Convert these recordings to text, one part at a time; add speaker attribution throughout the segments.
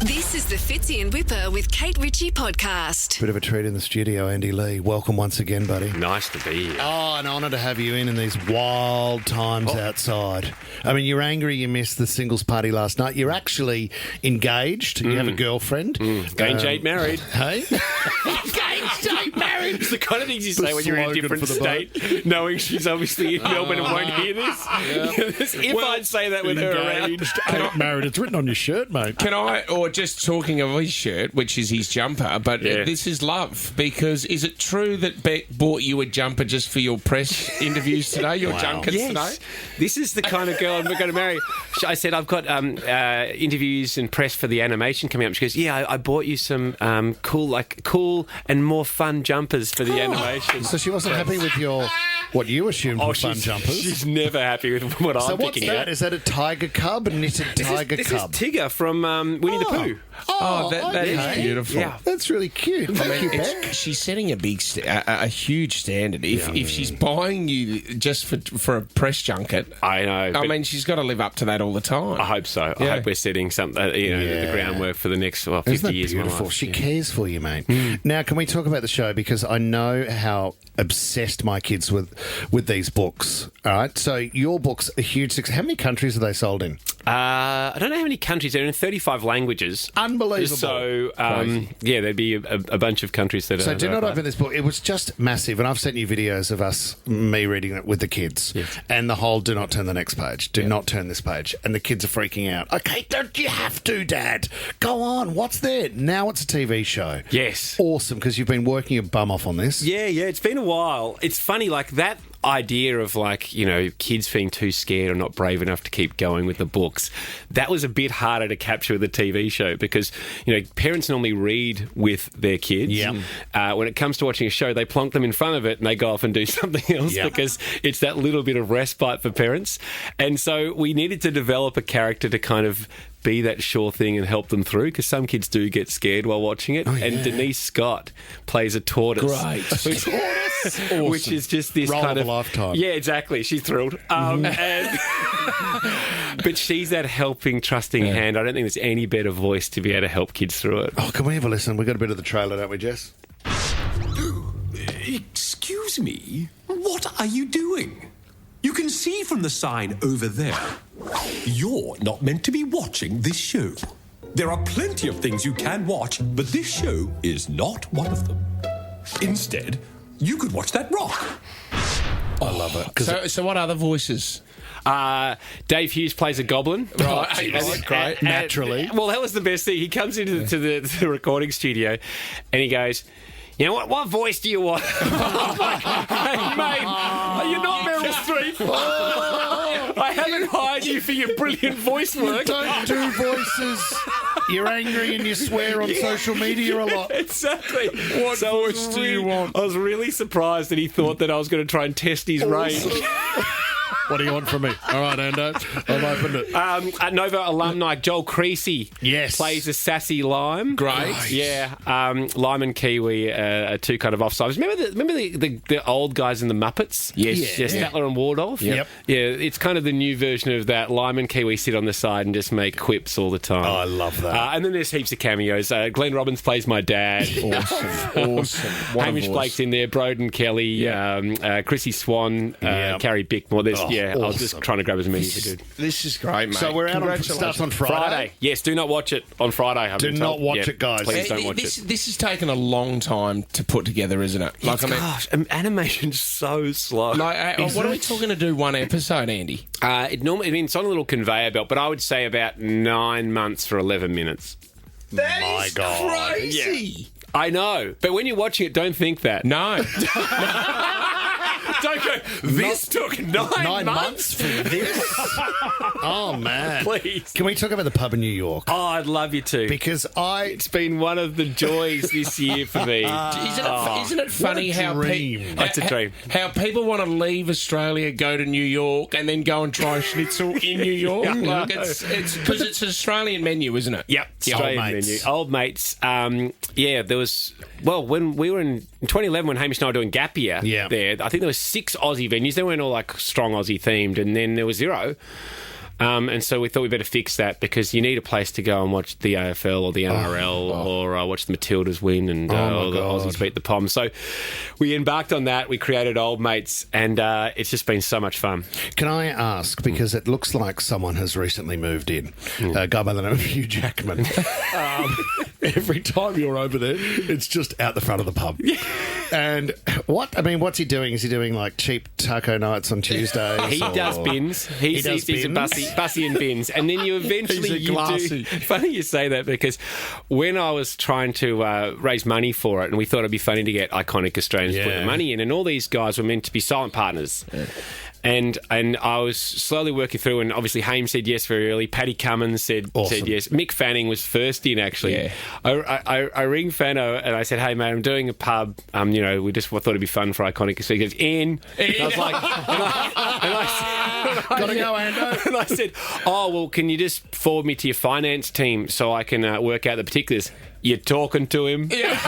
Speaker 1: This is the Fitzy and Whipper with Kate Ritchie podcast.
Speaker 2: Bit of a treat in the studio, Andy Lee. Welcome once again, buddy.
Speaker 3: Nice to be here.
Speaker 2: Oh, an honour to have you in these wild times outside. I mean, you're angry you missed the singles party last night. You're actually engaged. You have a girlfriend.
Speaker 3: Engaged, ain't married.
Speaker 2: Hey?
Speaker 3: Engaged, ain't married. It's the kind of things you say when you're in a different
Speaker 2: for the
Speaker 3: state, knowing she's obviously in Melbourne and won't hear this. If I'd say that with her around.
Speaker 2: Engaged, ain't married. It's written on your shirt, mate.
Speaker 4: Can I, or just talking of his shirt, which is his jumper, but this is love, because is it true that Beck bought you a jumper just for your press interviews today, your junkets today?
Speaker 3: This is the kind of girl I'm going to marry. I said, I've got interviews and press for the animation coming up. She goes, I bought you some cool and more fun jumpers for the animation.
Speaker 2: So she wasn't happy with your, what you assumed were fun jumpers?
Speaker 3: She's never happy with what I'm picking
Speaker 2: what's that?
Speaker 3: out.
Speaker 2: Is that a tiger cub? A knitted tiger
Speaker 3: This
Speaker 2: cub?
Speaker 3: is Tigger from Winnie the Pooh.
Speaker 4: That is
Speaker 2: okay.
Speaker 4: beautiful.
Speaker 3: Yeah.
Speaker 2: That's really cute. Thank you, Beck.
Speaker 4: She's setting a big, a huge standard. If she's buying you just for a press junket,
Speaker 3: I know.
Speaker 4: I mean, she's got to live up to that all the time.
Speaker 3: I hope so.
Speaker 4: Yeah.
Speaker 3: I hope we're setting something, the groundwork for the next 50
Speaker 2: Isn't that
Speaker 3: years of my
Speaker 2: beautiful?
Speaker 3: life.
Speaker 2: She cares for you, mate. Now, can we talk about the show? Because I know how obsessed my kids with these books. All right, so your books are huge success. How many countries are they sold in?
Speaker 3: I don't know how many countries. They're in 35 languages.
Speaker 2: Unbelievable.
Speaker 3: So, there'd be a bunch of countries that are...
Speaker 2: So do not open this book. It was just massive, and I've sent you videos of me reading it with the kids, and the whole do not turn the next page, do not turn this page, and the kids are freaking out. Okay, don't you have to, Dad? Go on, what's there? Now it's a TV show.
Speaker 3: Yes.
Speaker 2: Awesome, because you've been working your bum off on this.
Speaker 3: Yeah, it's been a while. It's funny, like that idea of kids being too scared or not brave enough to keep going with the books, that was a bit harder to capture with the TV show because, parents normally read with their kids. When it comes to watching a show, they plonk them in front of it and they go off and do something else because it's that little bit of respite for parents. And so we needed to develop a character to kind of be that sure thing and help them through because some kids do get scared while watching it. And Denise Scott plays a tortoise.
Speaker 2: Great.
Speaker 3: Awesome. Which is just this
Speaker 2: Role
Speaker 3: kind
Speaker 2: of a lifetime.
Speaker 3: Yeah, exactly. She's thrilled. But she's that helping, trusting hand. I don't think there's any better voice to be able to help kids through it.
Speaker 2: Oh, can we have a listen? We've got a bit of the trailer, don't we, Jess?
Speaker 5: Excuse me? What are you doing? You can see from the sign over there. You're not meant to be watching this show. There are plenty of things you can watch, but this show is not one of them. Instead, you could watch that rock.
Speaker 2: I love it.
Speaker 4: So what other voices?
Speaker 3: Dave Hughes plays a goblin.
Speaker 4: Right, great.
Speaker 2: Naturally.
Speaker 3: Well, that was the best thing. He comes into the recording studio and he goes, you know what voice do you want? I'm like, hey, mate, are you not Meryl Streep? I haven't hired you for your brilliant voice work.
Speaker 2: Don't do voices. You're angry and you swear on social media a lot.
Speaker 3: Exactly.
Speaker 4: What voice do you want?
Speaker 3: I was really surprised that he thought that I was going to try and test his range.
Speaker 2: What do you want from me? All right, Ando, I've opened it.
Speaker 3: Nova alumni Joel Creasy plays a sassy lime.
Speaker 4: Great.
Speaker 3: Yeah. Lime and Kiwi are two kind of offsides. Remember the old guys in the Muppets?
Speaker 4: Yes.
Speaker 3: Yeah, Statler and Waldorf?
Speaker 2: Yep.
Speaker 3: Yeah, it's kind of the new version of that. Lime and Kiwi sit on the side and just make quips all the time.
Speaker 2: Oh, I love that.
Speaker 3: And then there's heaps of cameos. Glenn Robbins plays my dad.
Speaker 4: Awesome. What a
Speaker 3: Hamish
Speaker 4: voice.
Speaker 3: Blake's in there. Broden Kelly. Chrissy Swan. Carrie Bickmore. I was just trying to grab as many as I could.
Speaker 4: This is great, mate.
Speaker 2: So we're out on starts on Friday.
Speaker 3: Yes, do not watch it on Friday.
Speaker 2: Do not watch it, guys.
Speaker 3: Please don't watch it.
Speaker 4: This has taken a long time to put together, isn't it?
Speaker 3: Gosh, animation's so slow.
Speaker 4: What are we talking to do one episode, Andy?
Speaker 3: It's on a little conveyor belt, but I would say about 9 months for 11 minutes.
Speaker 2: My God.
Speaker 4: Crazy.
Speaker 3: I know, but when you're watching it, don't think that.
Speaker 4: No.
Speaker 3: Don't go, this took 9
Speaker 2: months for this? Oh, man.
Speaker 3: Please.
Speaker 2: Can we talk about the pub in New York?
Speaker 3: Oh, I'd love you to.
Speaker 2: Because
Speaker 3: It's been one of the joys this year for me.
Speaker 4: Isn't it funny
Speaker 2: what a
Speaker 4: how
Speaker 2: dream.
Speaker 3: It's a dream.
Speaker 4: How people want to leave Australia, go to New York, and then go and try schnitzel in New York? Like it's because it's an Australian menu, isn't it?
Speaker 3: Yep, Australian menu. Old mates. There was... Well, when we were in 2011, when Hamish and I were doing Gap Year there, I think there was 6 Aussie venues. They weren't all like strong Aussie themed, and then there was 0. And so we thought we'd better fix that because you need a place to go and watch the AFL or the NRL or watch the Matildas win and or the Aussies beat the Poms. So we embarked on that. We created Old Mates, and it's just been so much fun.
Speaker 2: Can I ask, because it looks like someone has recently moved in, a guy by the name of Hugh Jackman. Every time you're over there, it's just out the front of the pub. And what's he doing? Is he doing like cheap taco nights on Tuesdays?
Speaker 3: He does bins. He's a bussy and bins. And then you eventually do. Funny you say that because when I was trying to raise money for it, and we thought it'd be funny to get iconic Australians to put the money in, and all these guys were meant to be silent partners. Yeah. And I was slowly working through, and obviously Haim said yes very early. Paddy Cummins said yes. Mick Fanning was first in, actually. Yeah. I ring Fano and I said, "Hey mate, I'm doing a pub. We just thought it'd be fun for iconic." So he goes, "In." And I was like,
Speaker 2: "Gotta go, Ando."
Speaker 3: And I said, "Oh well, can you just forward me to your finance team so I can work out the particulars?" You're talking to him. Yeah.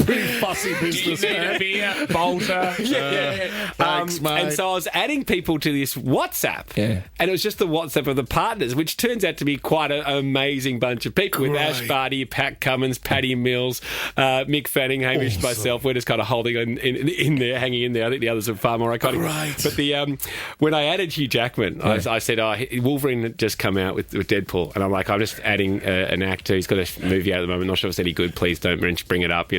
Speaker 2: pretty fussy business, man.
Speaker 4: Beer, Bolter.
Speaker 2: Thanks, mate.
Speaker 3: And so I was adding people to this WhatsApp, and it was just the WhatsApp of the partners, which turns out to be quite an amazing bunch of people with Ash Barty, Pat Cummins, Paddy Mills, Mick Fanning, Hamish, myself. We're just kind of holding in there, hanging in there. I think the others are far more iconic.
Speaker 2: Great.
Speaker 3: But when I added Hugh Jackman, I said, Wolverine had just come out with Deadpool, and I'm like, I'm just adding an actor. He's got a movie out at the moment. Not sure if it's any good. Please don't bring it up,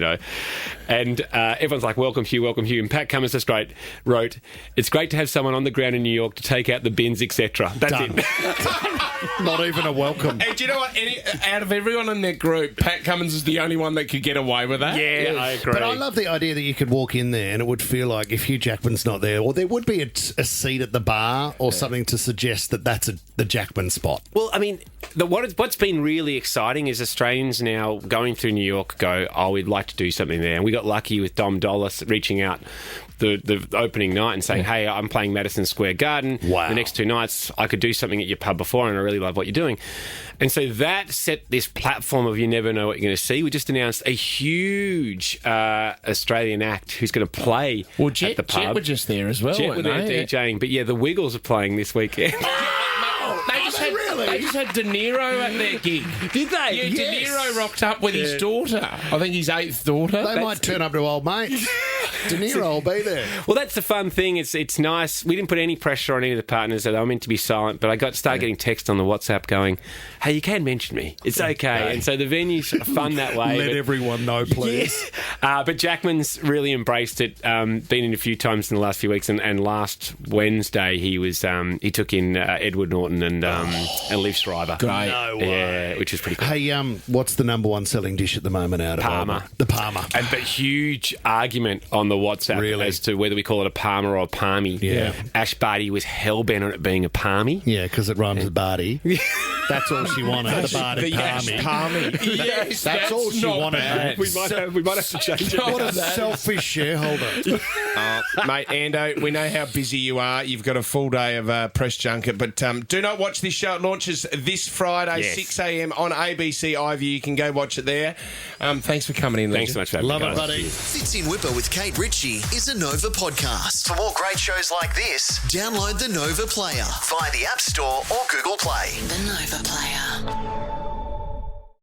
Speaker 3: And everyone's like, welcome Hugh. And Pat Cummins just wrote, "It's great to have someone on the ground in New York to take out the bins, etc." That's
Speaker 2: Done.
Speaker 3: it.
Speaker 2: Not even a welcome.
Speaker 4: And do you know what? Out of everyone in that group, Pat Cummins is the only one that could get away with that.
Speaker 3: Yeah, I agree.
Speaker 2: But I love the idea that you could walk in there and it would feel like if Hugh Jackman's not there, or there would be a seat at the bar or something to suggest that that's the Jackman spot.
Speaker 3: Well, I mean, what's been really exciting is Australians now going through New York go, "Oh, we'd like to do something there." And we got lucky with Dom Dollis reaching out the opening night and saying, "Hey, I'm playing Madison Square Garden.
Speaker 2: Wow.
Speaker 3: The next 2 nights, I could do something at your pub before, and I really love what you're doing." And so that set this platform of you never know what you're going to see. We just announced a huge Australian act who's going to play at the pub.
Speaker 4: Jet were just there as well.
Speaker 3: Jet were there DJing. But the Wiggles are playing this weekend.
Speaker 4: They just had De Niro at their gig.
Speaker 3: Did they?
Speaker 4: Yeah, yes. De Niro rocked up with his daughter. I think his 8th daughter.
Speaker 2: They might turn up to Old Mates. De Niro will be there.
Speaker 3: Well, that's the fun thing. It's nice. We didn't put any pressure on any of the partners that they were meant to be silent, but I started getting text on the WhatsApp going, "Hey, you can mention me. It's okay." And so the venue's fun that way.
Speaker 2: Let everyone know, please.
Speaker 3: Yeah. But Jackman's really embraced it. Been in a few times in the last few weeks, and last Wednesday he took in Edward Norton and Liv Schreiber.
Speaker 4: Great.
Speaker 2: No way.
Speaker 3: Yeah, which is pretty cool.
Speaker 2: Hey, what's the number one selling dish at the moment out of
Speaker 3: Parma.
Speaker 2: The Parma.
Speaker 3: But huge argument on the WhatsApp as to whether we call it a Parma or a Palmy.
Speaker 2: Yeah.
Speaker 3: Ash Barty was hell-bent on it being a Palmy.
Speaker 2: Yeah, because it rhymes with Barty. That's all she wanted, the Barty Palmy.
Speaker 4: Yes,
Speaker 2: that's all she wanted.
Speaker 4: Bad.
Speaker 3: We might have to change it.
Speaker 2: What a selfish shareholder.
Speaker 4: Mate, Ando, we know how busy you are. You've got a full day of press junket, but do not watch this show. It launches this Friday, 6 a.m. on ABC iView. You can go watch it there. Thanks for coming in,
Speaker 3: Thanks so much for having me,
Speaker 2: Love it,
Speaker 3: guys.
Speaker 2: buddy.
Speaker 1: Fits in Whipper with Kate Ritchie is a Nova podcast. For more great shows like this, download the Nova Player via the App Store or Google Play.
Speaker 6: The Nova Player.